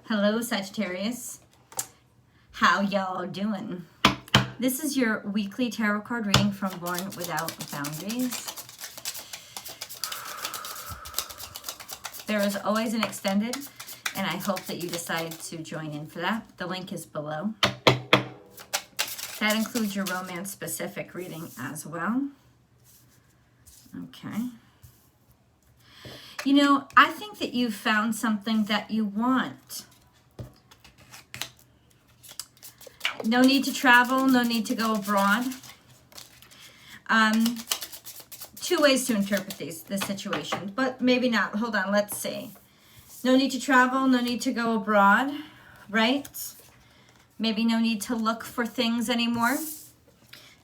Hello, Sagittarius. How y'all doing? This is your weekly tarot card reading from Born Without Boundaries. There is always an extended, and I hope that you decide to join in for that. The link is below. That includes your romance-specific reading as well. Okay. You know, I think that you've found something that you want. No need to travel, no need to go abroad. Two ways to interpret this situation, but maybe not. Hold on, let's see. No need to travel, no need to go abroad, right? Maybe no need to look for things anymore.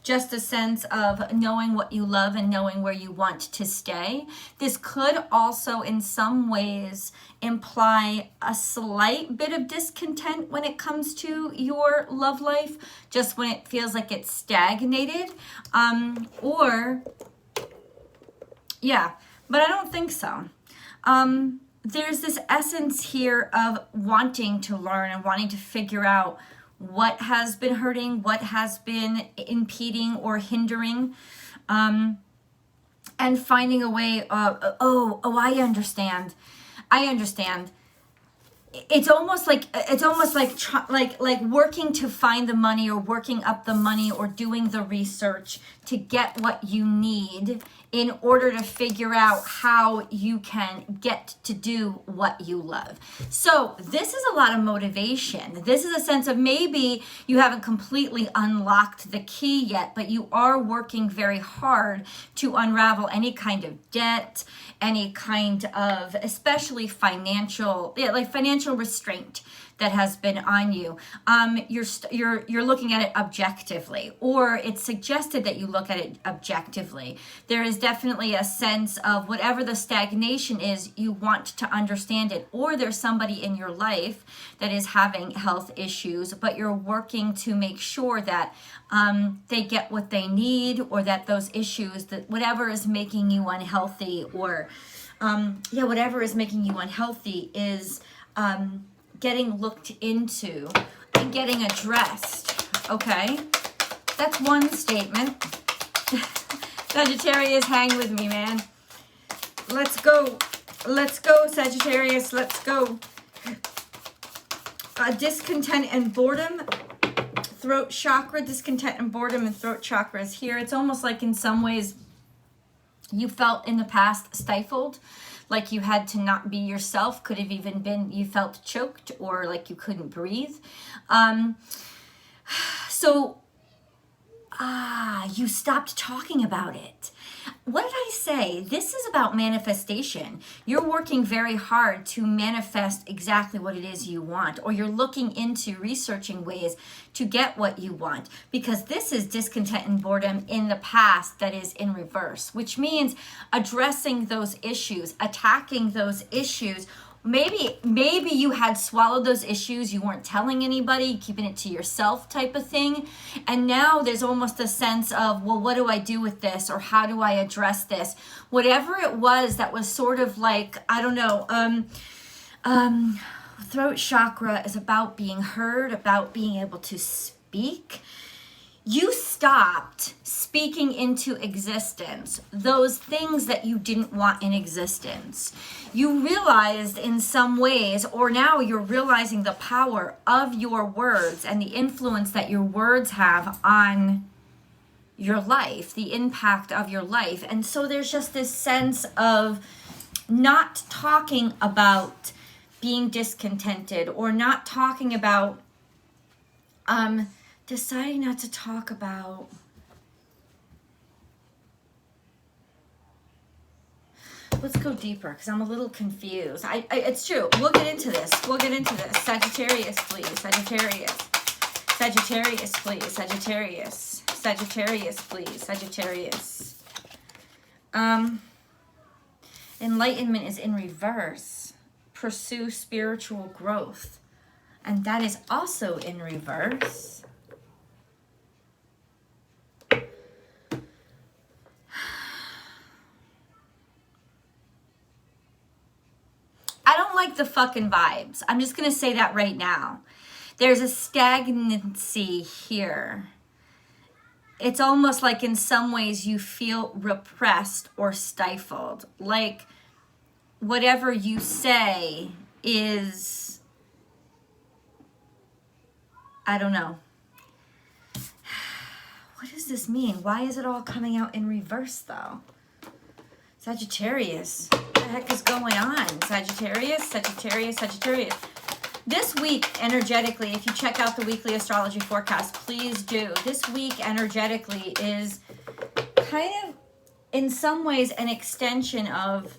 Just a sense of knowing what you love and knowing where you want to stay. This could also in some ways imply a slight bit of discontent when it comes to your love life, just when it feels like it's stagnated. Yeah, but I don't think so. There's this essence here of wanting to learn and wanting to figure out what has been hurting, what has been impeding or hindering, and finding a way of, I understand. It's almost like working to find the money or working up the money or doing the research to get what you need in order to figure out how you can get to do what you love. So this is a lot of motivation. This is a sense of maybe you haven't completely unlocked the key yet, but you are working very hard to unravel any kind of debt, any kind of, especially financial restraint that has been on you. You're looking at it objectively, or it's suggested that you look at it objectively. There is definitely a sense of whatever the stagnation is, you want to understand it, or there's somebody in your life that is having health issues, but you're working to make sure that they get what they need, or that those issues, that whatever is making you unhealthy, or whatever is making you unhealthy is getting looked into and getting addressed, okay? That's one statement. Sagittarius, hang with me, man. Let's go, Sagittarius, let's go. Discontent and boredom, throat chakra, discontent and boredom and throat chakra is here. It's almost like in some ways you felt in the past stifled, like you had to not be yourself, could have even been you felt choked or like you couldn't breathe. You stopped talking about it. What did I say? This is about manifestation. You're working very hard to manifest exactly what it is you want, or you're looking into researching ways to get what you want, because this is discontent and boredom in the past that is in reverse, which means addressing those issues, attacking those issues. Maybe you had swallowed those issues, you weren't telling anybody, keeping it to yourself type of thing. And now there's almost a sense of, well, what do I do with this? Or how do I address this? Whatever it was that was sort of like, I don't know, throat chakra is about being heard, about being able to speak. You stopped speaking into existence those things that you didn't want in existence. You realized in some ways, or now you're realizing the power of your words and the influence that your words have on your life, the impact of your life. And so there's just this sense of not talking about being discontented, or not talking about deciding not to talk about let's go deeper, because I'm a little confused. It's true. We'll get into this. Sagittarius, please. Sagittarius, please. Sagittarius, please. Sagittarius. Enlightenment is in reverse. Pursue spiritual growth. And that is also in reverse. like the fucking vibes. I'm just going to say that right now. There's a stagnancy here. It's almost like in some ways you feel repressed or stifled. Like whatever you say is, I don't know. What does this mean? Why is it all coming out in reverse though? Sagittarius. What the heck is going on? Sagittarius, Sagittarius, Sagittarius. This week, energetically, if you check out the weekly astrology forecast, please do. This week, energetically, is kind of, in some ways, an extension of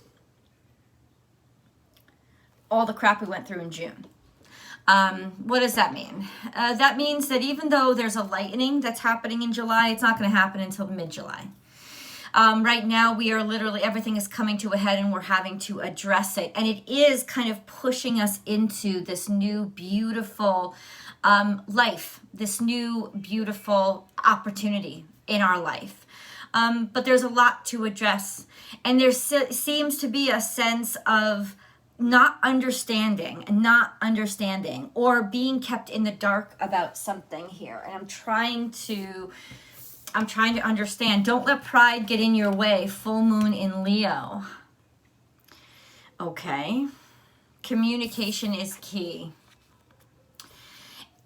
all the crap we went through in June. What does that mean? That means that even though there's a lightening that's happening in July, it's not going to happen until mid-July. Right now, we are literally, everything is coming to a head and we're having to address it. And it is kind of pushing us into this new beautiful life, this new beautiful opportunity in our life. But there's a lot to address. And there seems to be a sense of not understanding or being kept in the dark about something here. And I'm trying to understand. Don't let pride get in your way. Full moon in Leo. Okay. Communication is key.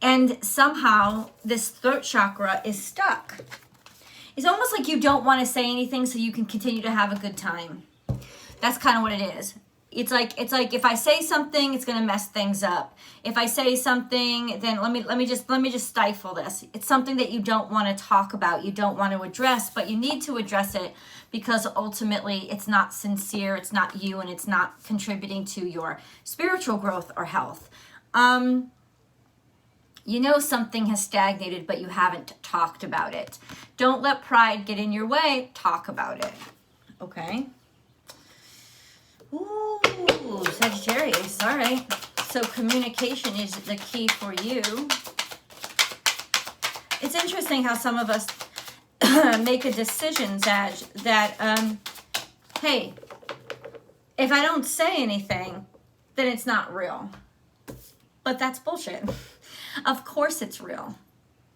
And somehow this throat chakra is stuck. It's almost like you don't want to say anything so you can continue to have a good time. That's kind of what it is. It's like if I say something, it's going to mess things up. If I say something, then let me just stifle this. It's something that you don't want to talk about, you don't want to address, but you need to address it because ultimately it's not sincere, it's not you, and it's not contributing to your spiritual growth or health. You know something has stagnated, but you haven't talked about it. Don't let pride get in your way. Talk about it. Okay? Ooh, Sagittarius. All right. So communication is the key for you. It's interesting how some of us make a decision, Sag, that, hey, if I don't say anything, then it's not real. But that's bullshit. Of course it's real.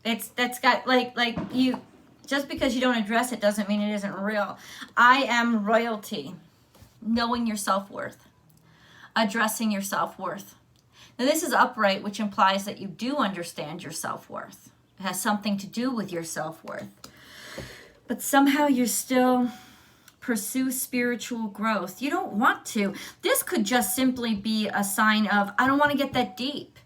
That's got, like you, just because you don't address it doesn't mean it isn't real. I am royalty. Knowing your self-worth, addressing your self-worth. Now this is upright, which implies that you do understand your self-worth. It has something to do with your self-worth. But somehow you still pursue spiritual growth. You don't want to. This could just simply be a sign of, I don't want to get that deep.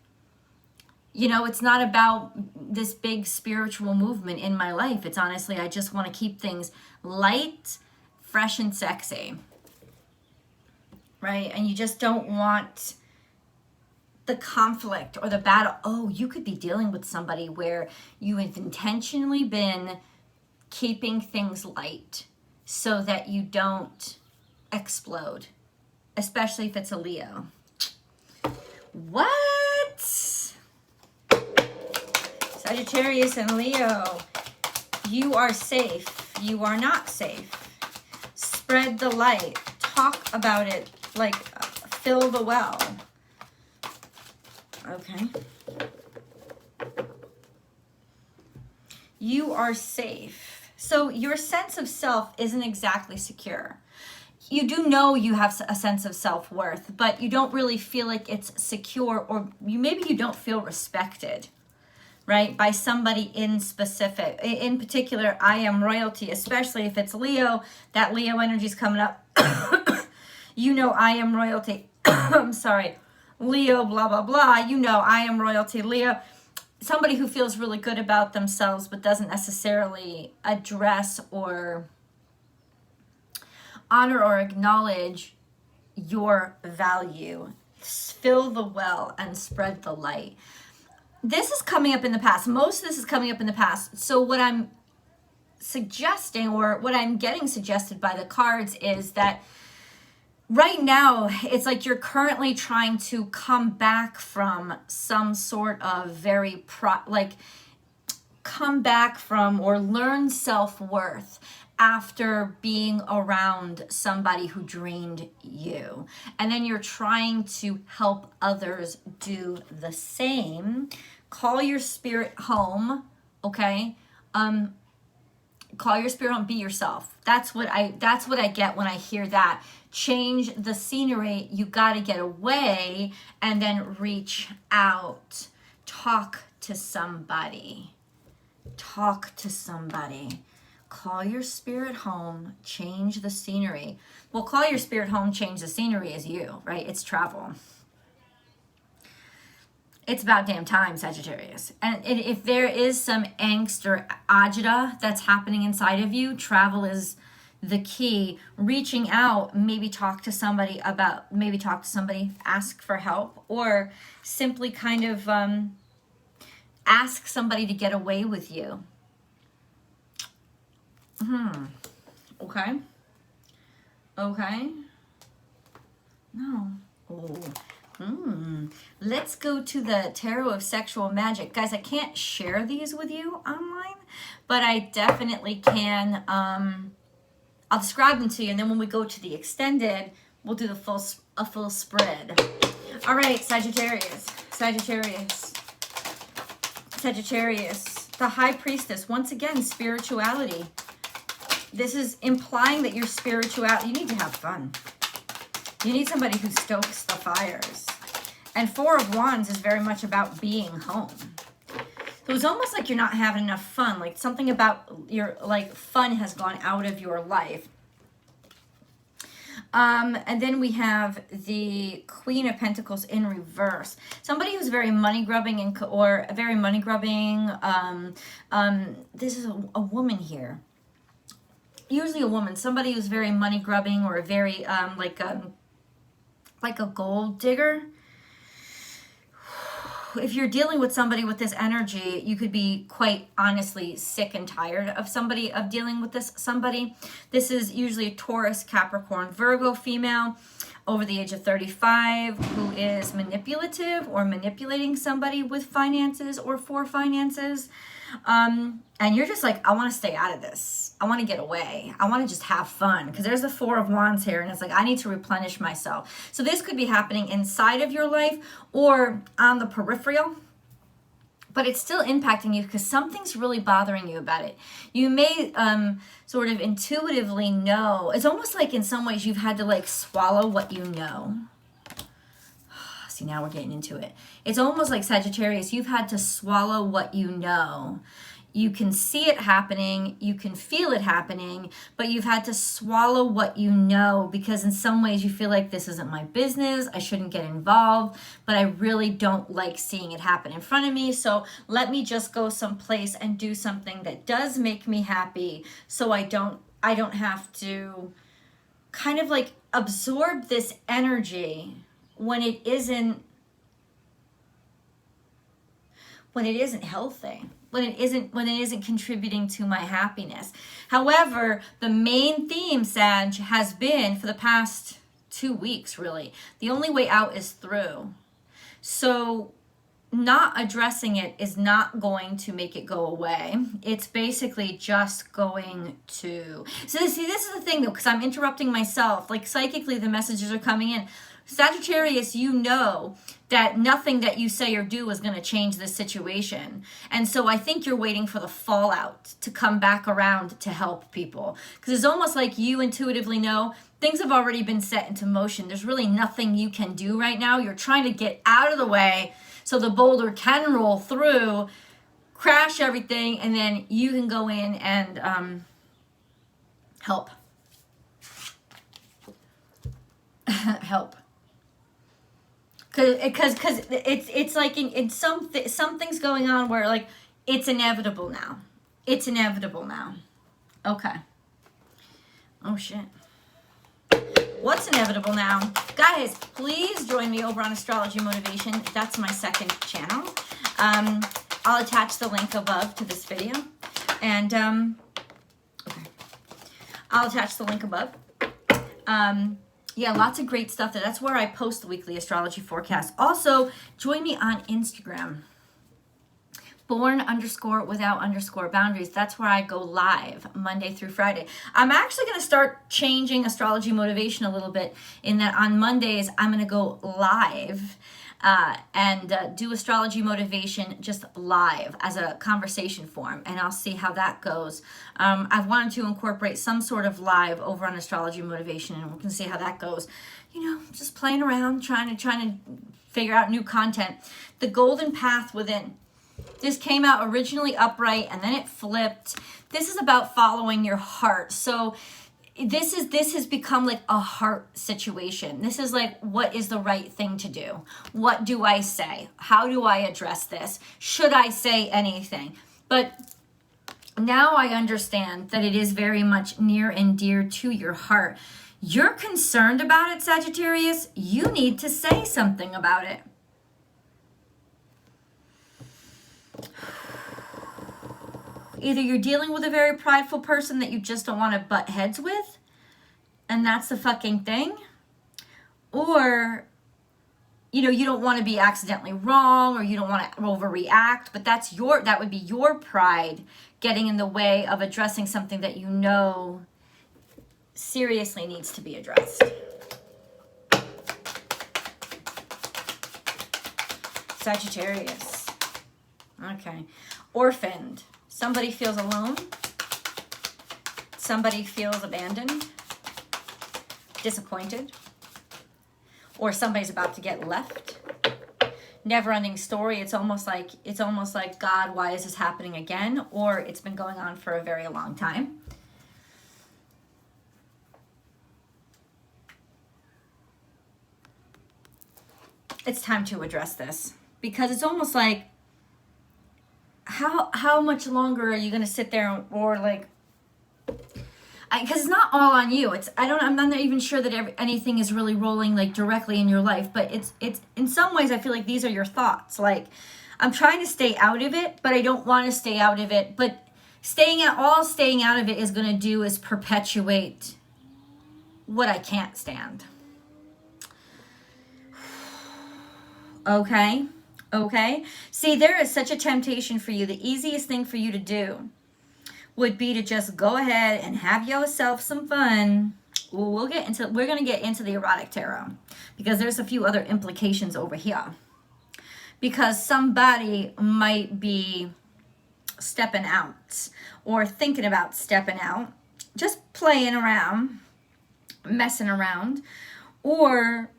You know, it's not about this big spiritual movement in my life. It's honestly, I just want to keep things light, fresh, and sexy. Right? And you just don't want the conflict or the battle. Oh, you could be dealing with somebody where you have intentionally been keeping things light so that you don't explode, especially if it's a Leo. What? Sagittarius and Leo, you are safe. You are not safe. Spread the light. Talk about it. Like, fill the well. Okay. You are safe. So your sense of self isn't exactly secure. You do know you have a sense of self-worth, but you don't really feel like it's secure, or maybe you don't feel respected, right? By somebody in particular, I am royalty, especially if it's Leo. That Leo energy is coming up. You know I am royalty. I'm sorry. Leo, blah, blah, blah. You know I am royalty. Leo, somebody who feels really good about themselves but doesn't necessarily address or honor or acknowledge your value. Fill the well and spread the light. This is coming up in the past. Most of this is coming up in the past. So what I'm suggesting, or what I'm getting suggested by the cards, is that right now, it's like you're currently trying to come back from some sort of come back from or learn self-worth after being around somebody who drained you. And then you're trying to help others do the same. Call your spirit home, okay? Call your spirit home, be yourself. That's what I get when I hear that. Change the scenery. You got to get away and then reach out. Talk to somebody. Talk to somebody. Call your spirit home, change the scenery. Well, call your spirit home, change the scenery is you, right? It's travel. It's about damn time, Sagittarius. And if there is some angst or agita that's happening inside of you, travel is the key. Reaching out, maybe talk to somebody, ask for help, or simply kind of ask somebody to get away with you. Okay. No. Let's go to the Tarot of Sexual Magic. Guys, I can't share these with you online, but I definitely can. I'll describe them to you, and then when we go to the extended, we'll do a full spread. All right, Sagittarius. The High Priestess. Once again, spirituality. This is implying that your spirituality, you need to have fun. You need somebody who stokes the fires. And Four of Wands is very much about being home. So it's almost like you're not having enough fun. Like something about your, like, fun has gone out of your life. And then we have the Queen of Pentacles in reverse. Somebody who's very money grubbing this is a woman here. Usually a woman, somebody who's very money grubbing or very like a gold digger. If you're dealing with somebody with this energy, you could be quite honestly sick and tired of dealing with this somebody. This is usually a Taurus, Capricorn, Virgo female over the age of 35 who is manipulative or manipulating somebody with finances or for finances. And you're just like, I want to stay out of this. I want to get away. I want to just have fun. Because there's the Four of Wands here. And it's like, I need to replenish myself. So this could be happening inside of your life or on the peripheral. But it's still impacting you because something's really bothering you about it. You may sort of intuitively know. It's almost like in some ways you've had to like swallow what you know. See, now we're getting into it. It's almost like Sagittarius, you've had to swallow what you know. You can see it happening, you can feel it happening, but you've had to swallow what you know because in some ways you feel like this isn't my business, I shouldn't get involved, but I really don't like seeing it happen in front of me, so let me just go someplace and do something that does make me happy so I don't have to kind of like absorb this energy when it isn't healthy, when it isn't contributing to my happiness. However, the main theme, Sag, has been for the past 2 weeks, really, the only way out is through. So not addressing it is not going to make it go away. It's basically just going to... So see, this is the thing, though, because I'm interrupting myself. Like, psychically, the messages are coming in. Sagittarius, you know that nothing that you say or do is going to change this situation. And so I think you're waiting for the fallout to come back around to help people. Because it's almost like you intuitively know things have already been set into motion. There's really nothing you can do right now. You're trying to get out of the way so the boulder can roll through, crash everything, and then you can go in and help. Help. Because it's like in something's going on where like it's inevitable now. It's inevitable now. Okay. Oh shit. What's inevitable now? Guys, please join me over on Astrology Motivation. That's my second channel. I'll attach the link above to this video. And okay. I'll attach the link above. Yeah, lots of great stuff there. That's where I post the weekly astrology forecast. Also, join me on Instagram. born_without_boundaries. That's where I go live Monday through Friday. I'm actually going to start changing astrology motivation a little bit, in that on Mondays I'm going to go live and do astrology motivation just live as a conversation form, and I'll see how that goes. I've wanted to incorporate some sort of live over on astrology motivation, and we can see how that goes. You know, just playing around, trying to figure out new content. The golden path within. This came out originally upright and then it flipped. This is about following your heart. So this has become like a heart situation. This is like, what is the right thing to do? What do I say? How do I address this? Should I say anything? But now I understand that it is very much near and dear to your heart. You're concerned about it, Sagittarius. You need to say something about it. Either you're dealing with a very prideful person that you just don't want to butt heads with, and that's the fucking thing, or you don't want to be accidentally wrong, or you don't want to overreact, but that would be your pride getting in the way of addressing something that you know seriously needs to be addressed. Sagittarius. Okay. Orphaned. Somebody feels alone. Somebody feels abandoned, disappointed, or somebody's about to get left. Never-ending story. It's almost like, God, why is this happening again? Or it's been going on for a very long time. It's time to address this, because it's almost like, how much longer are you going to sit there or like, because it's not all on you. I'm not even sure that anything is really rolling like directly in your life, but it's in some ways I feel like these are your thoughts. Like, I'm trying to stay out of it, but I don't want to stay out of it. But staying out of it is going to do is perpetuate what I can't stand. Okay. See, there is such a temptation for you. The easiest thing for you to do would be to just go ahead and have yourself some fun. We're going to get into the erotic tarot, because there's a few other implications over here. Because somebody might be stepping out or thinking about stepping out, just playing around, messing around, or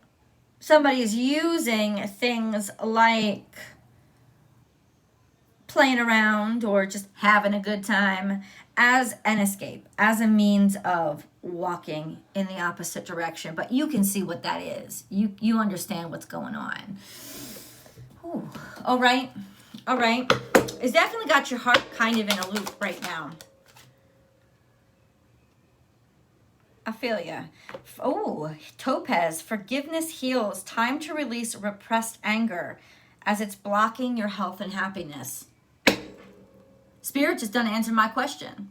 somebody is using things like playing around or just having a good time as an escape, as a means of walking in the opposite direction. But you can see what that is. You understand what's going on. Ooh. All right. It's definitely got your heart kind of in a loop right now. I feel ya. Oh, Topaz. Forgiveness heals. Time to release repressed anger as it's blocking your health and happiness. Spirit just done answer my question.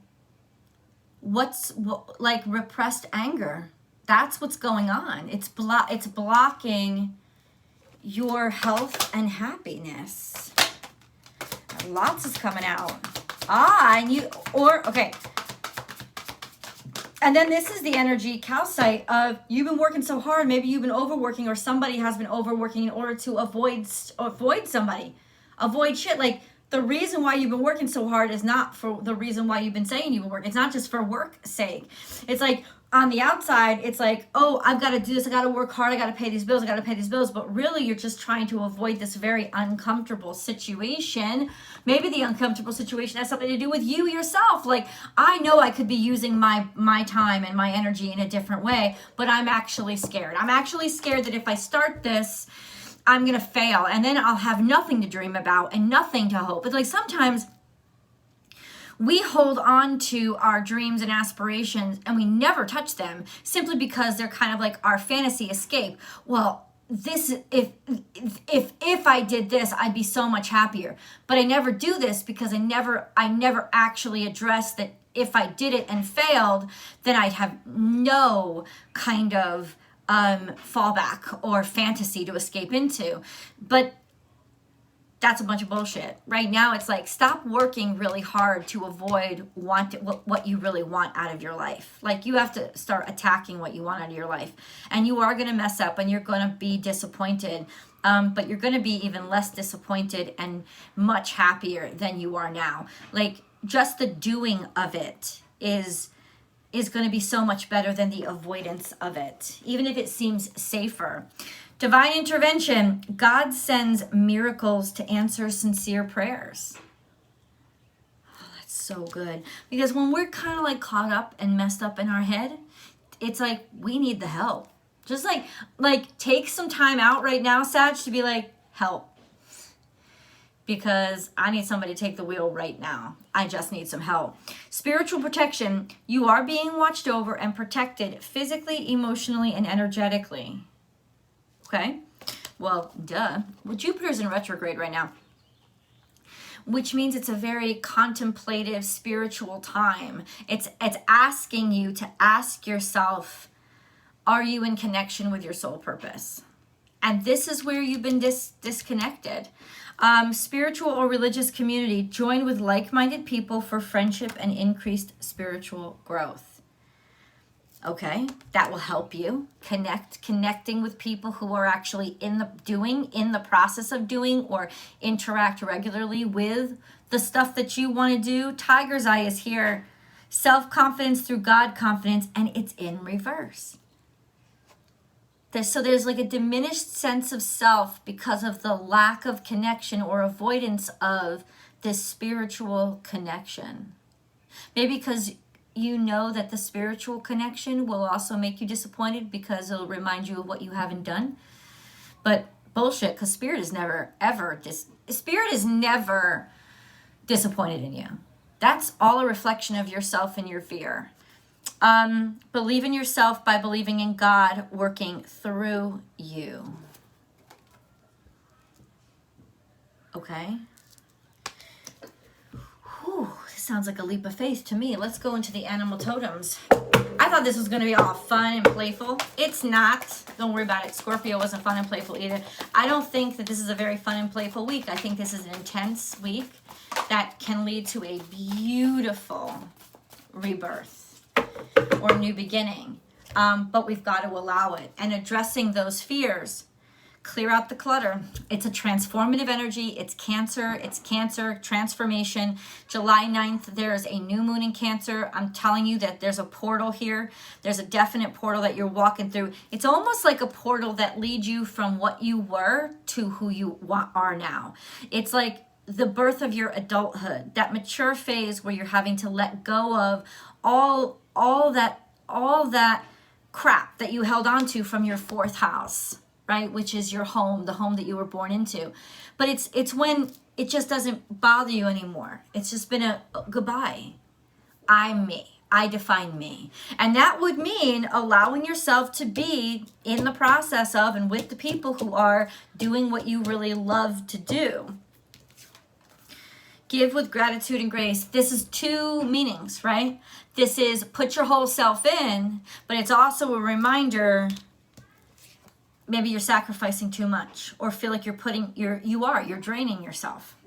Like repressed anger? That's what's going on. It's blocking your health and happiness. Lots is coming out. Okay. And then this is the energy, calcite, of you've been working so hard. Maybe you've been overworking, or somebody has been overworking in order to avoid somebody. Avoid shit. Like, the reason why you've been working so hard is not for the reason why you've been saying you've been working. It's not just for work's sake. It's like, on the outside, it's like, oh, I've got to do this. I got to work hard. I got to pay these bills. But really, you're just trying to avoid this very uncomfortable situation. Maybe the uncomfortable situation has something to do with you yourself. Like, I know I could be using my time and my energy in a different way, but I'm actually scared. I'm actually scared that if I start this, I'm going to fail. And then I'll have nothing to dream about and nothing to hope. But like, sometimes we hold on to our dreams and aspirations and we never touch them simply because they're kind of like our fantasy escape. Well, if I did this, I'd be so much happier. But I never do this because I never actually address that if I did it and failed, then I'd have no kind of fallback or fantasy to escape into. But that's a bunch of bullshit. Right now, it's like, stop working really hard to avoid what you really want out of your life. Like, you have to start attacking what you want out of your life. And you are going to mess up and you're going to be disappointed. But you're going to be even less disappointed and much happier than you are now. Like, just the doing of it is going to be so much better than the avoidance of it, even if it seems safer. Divine intervention. God sends miracles to answer sincere prayers. Oh, that's so good. Because when we're kind of like caught up and messed up in our head, it's like we need the help. Just like take some time out right now, Sag, to be like, help. Because I need somebody to take the wheel right now. I just need some help. Spiritual protection. You are being watched over and protected physically, emotionally, and energetically. Okay? Well, duh. Well, Jupiter's in retrograde right now, which means it's a very contemplative, spiritual time. It's asking you to ask yourself, are you in connection with your soul purpose? And this is where you've been disconnected. Spiritual or religious community. Join with like-minded people for friendship and increased spiritual growth. Okay, that will help you connecting with people who are actually in the process of doing, or interact regularly with the stuff that you want to do. Tiger's Eye is here. Self-confidence through God confidence, and it's in reverse. So there's like a diminished sense of self because of the lack of connection or avoidance of this spiritual connection. Maybe because you know that the spiritual connection will also make you disappointed because it'll remind you of what you haven't done. But bullshit, because Spirit is never disappointed in you. That's all a reflection of yourself and your fear. Believe in yourself by believing in God working through you. Okay? Whew, this sounds like a leap of faith to me. Let's go into the animal totems. I thought this was going to be all fun and playful. It's not. Don't worry about it. Scorpio wasn't fun and playful either. I don't think that this is a very fun and playful week. I think this is an intense week that can lead to a beautiful rebirth or new beginning. But we've got to allow it. And addressing those fears. Clear out the clutter. It's a transformative energy. It's Cancer, transformation. July 9th, there's a new moon in Cancer. I'm telling you that there's a portal here. There's a definite portal that you're walking through. It's almost like a portal that leads you from what you were to who you are now. It's like the birth of your adulthood, that mature phase where you're having to let go of all that crap that you held on to from your fourth house. Right, which is your home, the home that you were born into. But it's when it just doesn't bother you anymore. It's just been a goodbye. I'm me. I define me. And that would mean allowing yourself to be in the process of and with the people who are doing what you really love to do. Give with gratitude and grace. This is two meanings, right? This is put your whole self in, but it's also a reminder. Maybe you're sacrificing too much, or feel like you're draining yourself.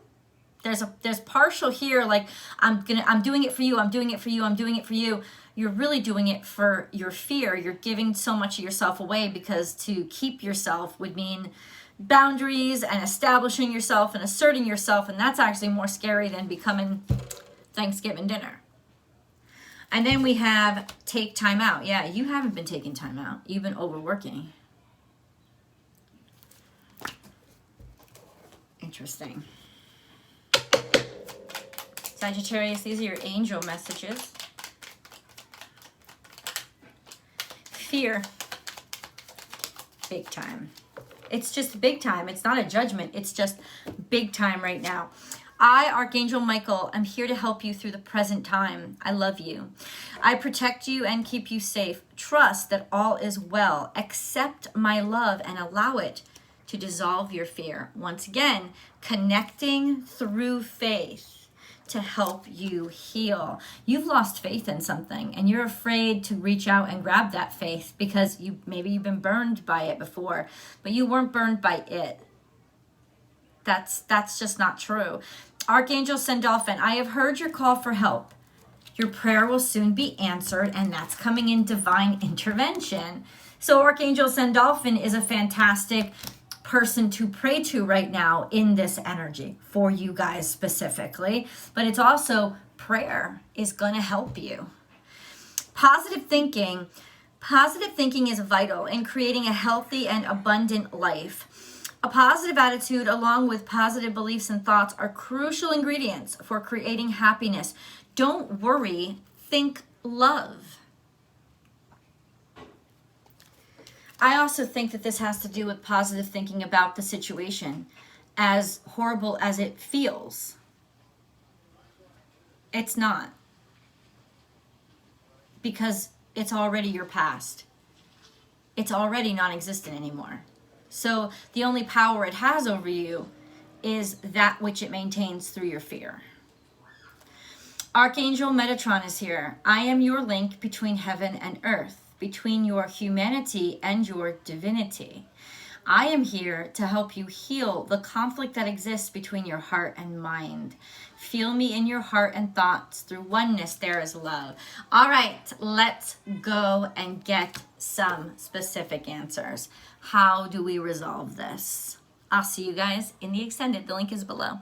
There's partial here, like I'm doing it for you, I'm doing it for you, I'm doing it for you. You're really doing it for your fear. You're giving so much of yourself away, because to keep yourself would mean boundaries and establishing yourself and asserting yourself, and that's actually more scary than becoming Thanksgiving dinner. And then we have take time out. Yeah, you haven't been taking time out. You've been overworking. Interesting. Sagittarius, these are your angel messages. Fear. Big time. It's just big time. It's not a judgment. It's just big time right now. I, Archangel Michael, am here to help you through the present time. I love you. I protect you and keep you safe. Trust that all is well. Accept my love and allow it to dissolve your fear. Once again, connecting through faith to help you heal. You've lost faith in something and you're afraid to reach out and grab that faith because maybe you've been burned by it before, but you weren't burned by it. That's just not true. Archangel Sandalphon, I have heard your call for help. Your prayer will soon be answered, and that's coming in divine intervention. So Archangel Sandalphon is a fantastic person to pray to right now in this energy for you guys specifically. But it's also prayer is going to help you. Positive thinking. Positive thinking is vital in creating a healthy and abundant life. A positive attitude along with positive beliefs and thoughts are crucial ingredients for creating happiness. Don't worry, think love. I also think that this has to do with positive thinking about the situation, as horrible as it feels. It's not. Because it's already your past. It's already non-existent anymore. So the only power it has over you is that which it maintains through your fear. Archangel Metatron is here. I am your link between heaven and earth, between your humanity and your divinity. I am here to help you heal the conflict that exists between your heart and mind. Feel me in your heart and thoughts. Through oneness, there is love. All right, let's go and get some specific answers. How do we resolve this? I'll see you guys in the extended. The link is below.